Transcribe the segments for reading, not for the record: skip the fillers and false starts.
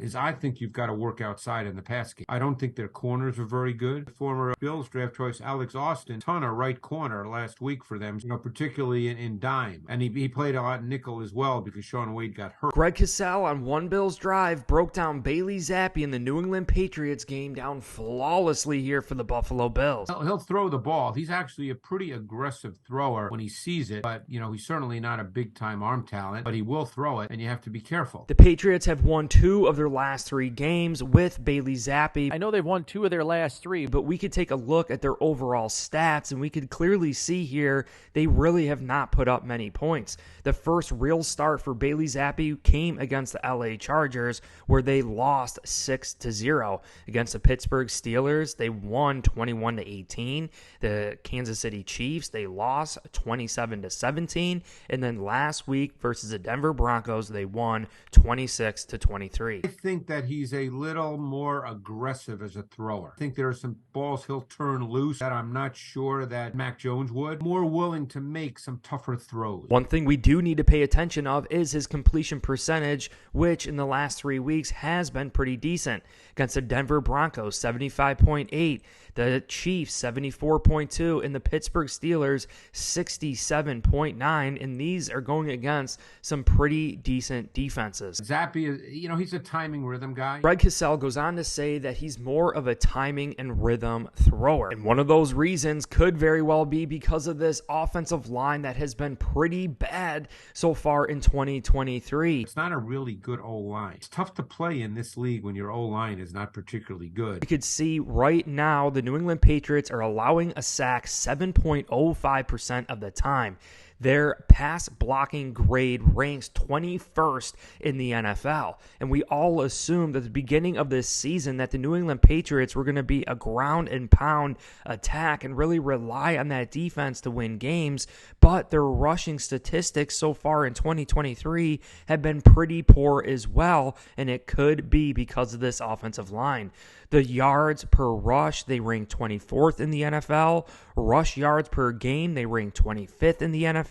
is I think you've got to work outside in the pass game. I don't think their corners are very good. Former Bills draft choice Alex Austin, ton of right corner last week for them, particularly in dime. And he played a lot in nickel as well because Sean Wade got hurt. Greg Cosell on One Bills Drive broke down Bailey Zappe in the New England Patriots game down flawlessly here for the Buffalo Bills. He'll throw the ball. He's actually a pretty aggressive thrower when he sees it, but, he's certainly not a big-time arm talent, but he will throw it, and you have to be careful. The Patriots have won 2 of their last 3 games with Bailey Zappe. I know they've won 2 of their last 3, but we could take a look at their overall stats, and we could clearly see here they really have not put up many points. The first real start for Bailey Zappe came against the LA Chargers, where they lost 6-0. Against the Pittsburgh Steelers, they won 21-18. The Kansas City Chiefs, they lost 27-17. And then last week versus the Denver Broncos, they won 26-23. I think that he's a little more aggressive as a thrower. I think there are some balls he'll turn loose that I'm not sure that Mac Jones would. More willing to make some tougher throws. One thing we do need to pay attention of is his completion percentage, which in the last 3 weeks has been pretty decent. Against the Denver Broncos, 75.8, the Chiefs, 74.2, and the Pittsburgh Steelers, 67.9, and these are going against some pretty decent defenses. Zappe is, he's a timing rhythm guy. Greg Cosell goes on to say that he's more of a timing and rhythm thrower, and one of those reasons could very well be because of this offensive line that has been pretty bad so far in 2023. It's not a really good O-line. It's tough to play in this league when your O-line is not particularly good. You could see right now the New England Patriots are allowing a sack 7.05% of the time. Their pass blocking grade ranks 21st in the NFL. And we all assumed at the beginning of this season that the New England Patriots were going to be a ground and pound attack and really rely on that defense to win games. But their rushing statistics so far in 2023 have been pretty poor as well. And it could be because of this offensive line. The yards per rush, they rank 24th in the NFL. Rush yards per game, they rank 25th in the NFL.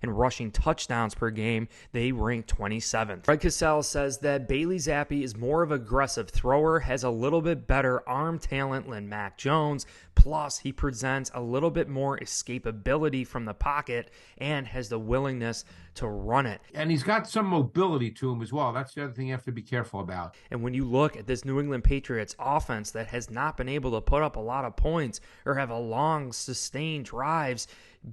And rushing touchdowns per game, they rank 27th. Greg Cosell says that Bailey Zappe is more of an aggressive thrower, has a little bit better arm talent than Mac Jones. Plus, he presents a little bit more escapability from the pocket and has the willingness to run it. And he's got some mobility to him as well. That's the other thing you have to be careful about. And when you look at this New England Patriots offense that has not been able to put up a lot of points or have a long, sustained drives,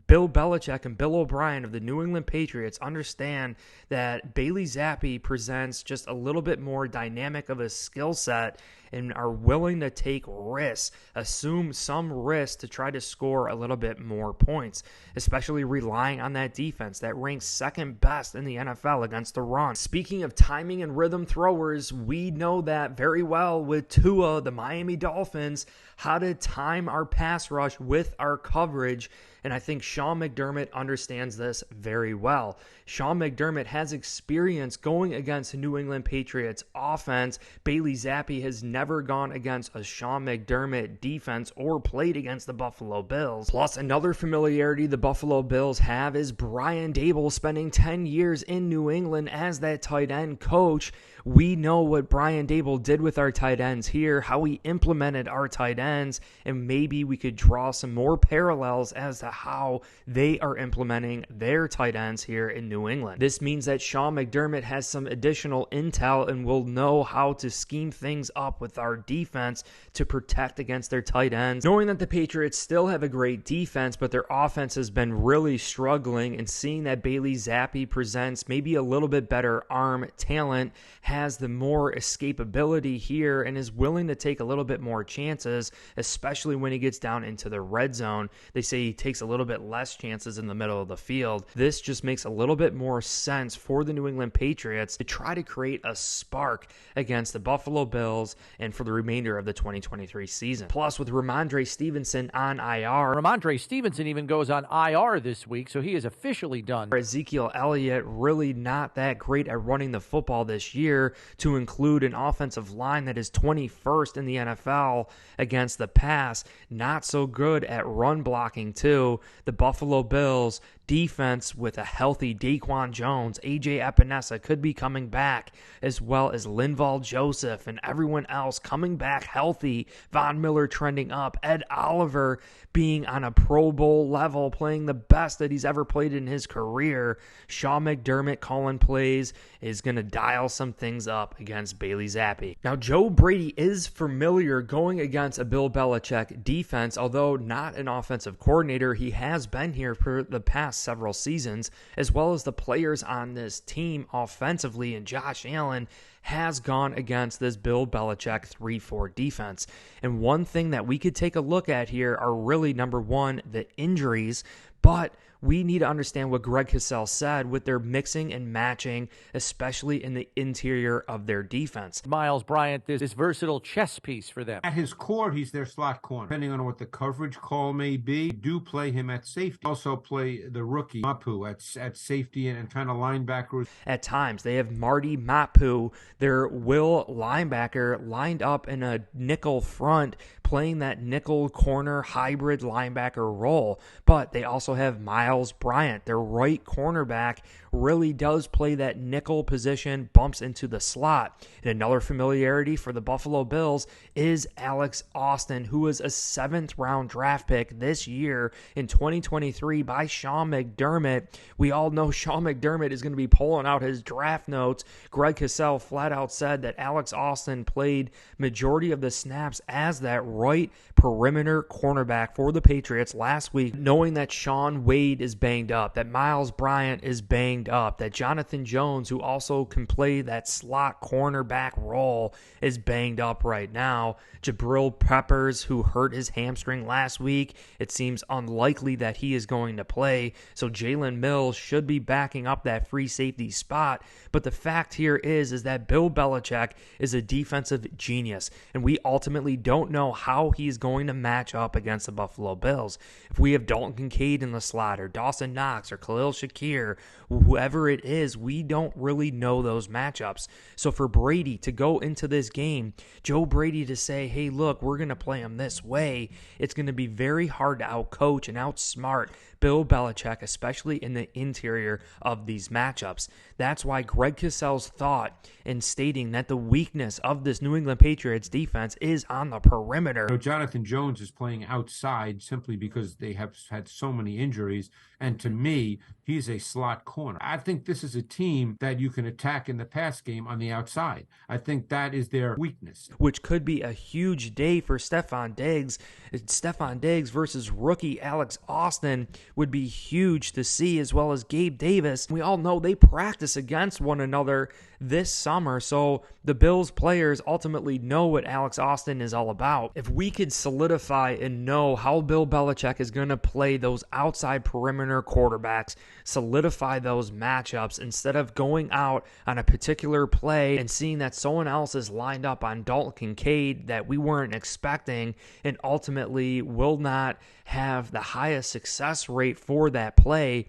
Bill Belichick and Bill O'Brien of the New England Patriots understand that Bailey Zappe presents just a little bit more dynamic of a skill set and are willing to take risks, assume some risk to try to score a little bit more points, especially relying on that defense that ranks second best in the NFL against the run. Speaking of timing and rhythm throwers, we know that very well with Tua, the Miami Dolphins, how to time our pass rush with our coverage. And I think Sean McDermott understands this very well. Sean McDermott has experience going against the New England Patriots offense. Bailey Zappe has never gone against a Sean McDermott defense or played against the Buffalo Bills. Plus, another familiarity the Buffalo Bills have is Brian Daboll spending 10 years in New England as that tight end coach. We know what Brian Daboll did with our tight ends here, how he implemented our tight ends, and maybe we could draw some more parallels as to how they are implementing their tight ends here in New England. This means that Sean McDermott has some additional intel and will know how to scheme things up with our defense to protect against their tight ends. Knowing that the Patriots still have a great defense, but their offense has been really struggling, and seeing that Bailey Zappe presents maybe a little bit better arm talent, has the more escapability here, and is willing to take a little bit more chances, especially when he gets down into the red zone. They say he takes a little bit less chances in the middle of the field. This just makes a little bit more sense for the New England Patriots to try to create a spark against the Buffalo Bills and for the remainder of the 2023 season. Plus, with Ramondre Stevenson on IR. Ramondre Stevenson even goes on IR this week, so he is officially done. Ezekiel Elliott really not that great at running the football this year, to include an offensive line that is 21st in the NFL against the pass. Not so good at run blocking too. The Buffalo Bills defense with a healthy Daquan Jones, AJ Epinesa could be coming back, as well as Linval Joseph and everyone else coming back healthy. Von Miller trending up, Ed Oliver being on a Pro Bowl level, playing the best that he's ever played in his career. Sean McDermott calling plays is going to dial some things up against Bailey Zappe. Now, Joe Brady is familiar going against a Bill Belichick defense, although not an offensive coordinator. He has been here for the past several seasons, as well as the players on this team offensively, and Josh Allen has gone against this Bill Belichick 3-4 defense. And one thing that we could take a look at here are really, number one, the injuries, but we need to understand what Greg Cosell said with their mixing and matching, especially in the interior of their defense. Miles Bryant, this versatile chess piece for them. At his core, he's their slot corner. Depending on what the coverage call may be, do play him at safety. Also play the rookie Mapu at safety and kind of linebackers. At times, they have Marty Mapu, their will linebacker, lined up in a nickel front, playing that nickel corner hybrid linebacker role. But they also have Miles Bryant, their right cornerback, really does play that nickel position, bumps into the slot. And another familiarity for the Buffalo Bills is Alex Austin, who was a 7th-round draft pick this year in 2023 by Sean McDermott. We all know Sean McDermott is going to be pulling out his draft notes. Greg Cosell flat out said that Alex Austin played majority of the snaps as that right perimeter cornerback for the Patriots last week, knowing that Sean Wade is banged up, that Miles Bryant is banged up, that Jonathan Jones, who also can play that slot cornerback role, is banged up right now. Jabril Peppers, who hurt his hamstring last week, it seems unlikely that he is going to play, so Jalen Mills should be backing up that free safety spot. But the fact here is that Bill Belichick is a defensive genius, and we ultimately don't know how he's going to match up against the Buffalo Bills. If we have Dalton Kincaid in the slot, or Dawson Knox, or Khalil Shakir, whoever it is, we don't really know those matchups. So for Brady to go into this game, Joe Brady to say, hey, look, we're going to play him this way, it's going to be very hard to outcoach and outsmart Bill Belichick, especially in the interior of these matchups. That's why Greg Cosell's thought in stating that the weakness of this New England Patriots defense is on the perimeter. Jonathan Jones is playing outside simply because they have had so many injuries, and to me, he's a slot corner. I think this is a team that you can attack in the pass game on the outside. I think that is their weakness. Which could be a huge day for Stefon Diggs. Stefon Diggs versus rookie Alex Austin would be huge to see, as well as Gabe Davis. We all know they practice against one another this summer, so the Bills players ultimately know what Alex Austin is all about. If we could solidify and know how Bill Belichick is going to play those outside perimeter quarterbacks, solidify those matchups instead of going out on a particular play and seeing that someone else is lined up on Dalton Kincaid that we weren't expecting and ultimately will not have the highest success rate for that play.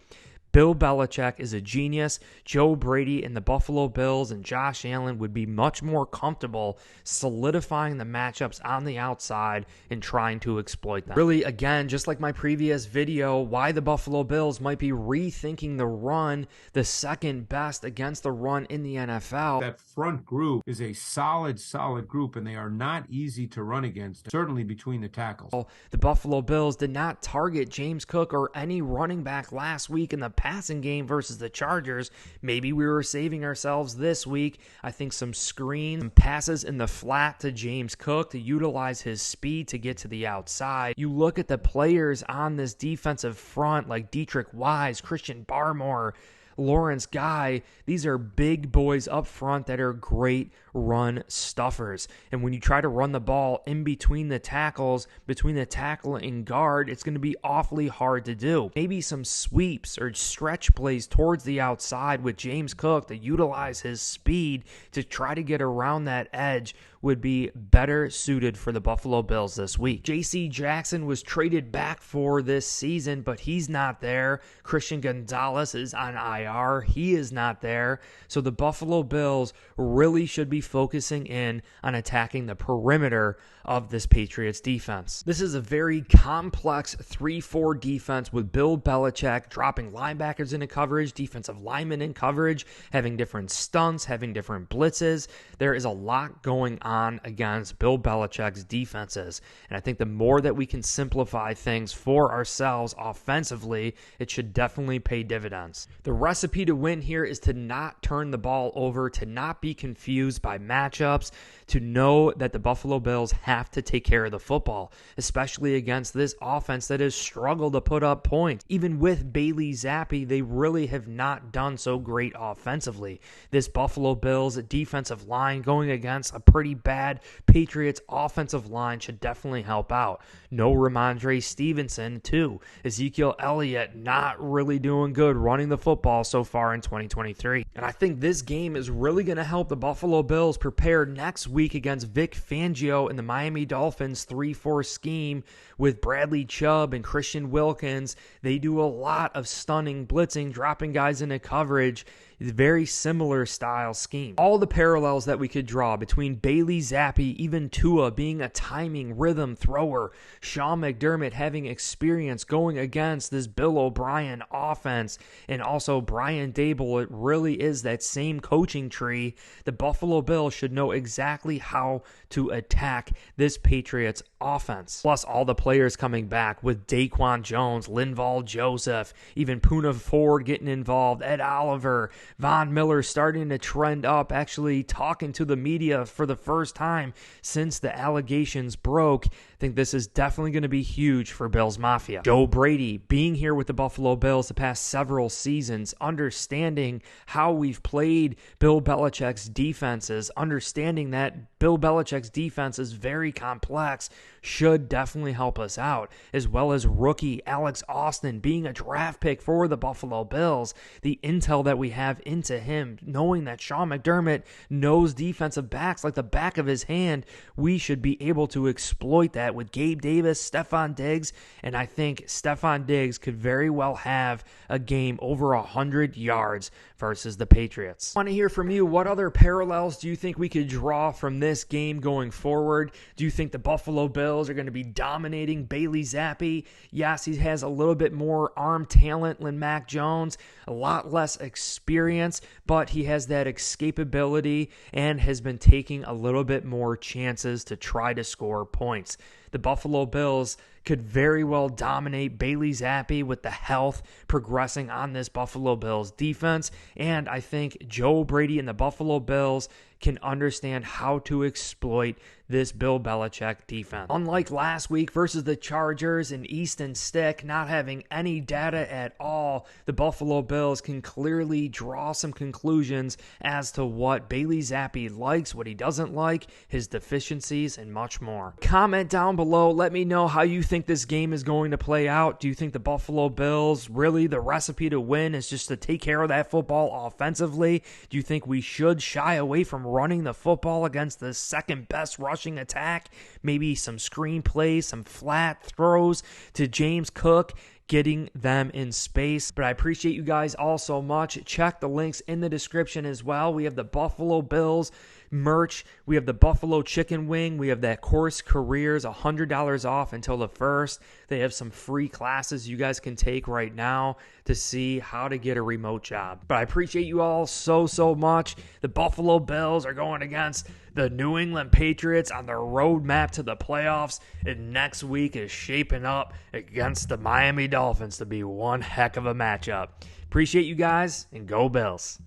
Bill Belichick is a genius. Joe Brady and the Buffalo Bills and Josh Allen would be much more comfortable solidifying the matchups on the outside and trying to exploit them. Really, again, just like my previous video, why the Buffalo Bills might be rethinking the run, the second best against the run in the NFL. That front group is a solid group, and they are not easy to run against, certainly between the tackles. The Buffalo Bills did not target James Cook or any running back last week in the passing game versus the Chargers. Maybe we were saving ourselves this week. I think some screens, some passes in the flat to James Cook to utilize his speed to get to the outside. You look at the players on this defensive front like Dietrich Wise, Christian Barmore, Lawrence Guy. These are big boys up front that are great run stuffers. And when you try to run the ball in between the tackles, between the tackle and guard, it's going to be awfully hard to do. Maybe some sweeps or stretch plays towards the outside with James Cook to utilize his speed to try to get around that edge would be better suited for the Buffalo Bills this week. J.C. Jackson was traded back for this season, but he's not there. Christian Gonzalez is on IR. He is not there. So the Buffalo Bills really should be focusing in on attacking the perimeter of this Patriots defense. This is a very complex 3-4 defense with Bill Belichick dropping linebackers into coverage, defensive linemen in coverage, having different stunts, having different blitzes. There is a lot going on against Bill Belichick's defenses. And I think the more that we can simplify things for ourselves offensively, it should definitely pay dividends. The recipe to win here is to not turn the ball over, to not be confused by matchups, to know that the Buffalo Bills have to take care of the football, especially against this offense that has struggled to put up points. Even with Bailey Zappe, they really have not done so great offensively. This Buffalo Bills defensive line going against a pretty bad Patriots offensive line should definitely help out. No Ramondre Stevenson, too. Ezekiel Elliott not really doing good running the football so far in 2023. And I think this game is really going to help the Buffalo Bills prepare next week against Vic Fangio and the Miami Dolphins 3-4 scheme with Bradley Chubb and Christian Wilkins. They do a lot of stunning blitzing, dropping guys into coverage. Very similar style scheme. All the parallels that we could draw between Bailey Zappe, even Tua being a timing rhythm thrower, Sean McDermott having experience going against this Bill O'Brien offense, and also Brian Daboll. It really is that same coaching tree. The Buffalo Bills should know exactly how to attack this Patriots offense. Plus all the players coming back with Daquan Jones, Linval Joseph, even Poona Ford getting involved, Ed Oliver, Von Miller starting to trend up, actually talking to the media for the first time since the allegations broke. I think this is definitely going to be huge for Bills Mafia. Joe Brady being here with the Buffalo Bills the past several seasons, understanding how we've played Bill Belichick's defenses, understanding that Bill Belichick's defense is very complex, should definitely help us out, as well as rookie Alex Austin being a draft pick for the Buffalo Bills. The intel that we have into him, knowing that Sean McDermott knows defensive backs like the back of his hand, we should be able to exploit that with Gabe Davis, Stephon Diggs, and I think Stephon Diggs could very well have a game over 100 yards versus the Patriots. I want to hear from you. What other parallels do you think we could draw from this game going forward? Do you think the Buffalo Bills are going to be dominating Bailey Zappe? Yes, he has a little bit more arm talent than Mac Jones, a lot less experience, but he has that escapability and has been taking a little bit more chances to try to score points. The Buffalo Bills could very well dominate Bailey Zappe with the health progressing on this Buffalo Bills defense. And I think Joe Brady and the Buffalo Bills can understand how to exploit this Bill Belichick defense. Unlike last week versus the Chargers and Easton Stick not having any data at all, the Buffalo Bills can clearly draw some conclusions as to what Bailey Zappe likes, what he doesn't like, his deficiencies, and much more. Comment down below. Let me know how you think this game is going to play out. Do you think the Buffalo Bills, really the recipe to win is just to take care of that football offensively? Do you think we should shy away from running the football against the second best rushing attack? Maybe some screen plays, some flat throws to James Cook, getting them in space. But I appreciate you guys all so much. Check the links in the description as well. We have the Buffalo Bills merch. We have the Buffalo Chicken Wing. We have that Course Careers, $100 off until the 1st. They have some free classes you guys can take right now to see how to get a remote job. But I appreciate you all so much. The Buffalo Bills are going against the New England Patriots on the roadmap to the playoffs, and next week is shaping up against the Miami Dolphins to be one heck of a matchup. Appreciate you guys, and go Bills.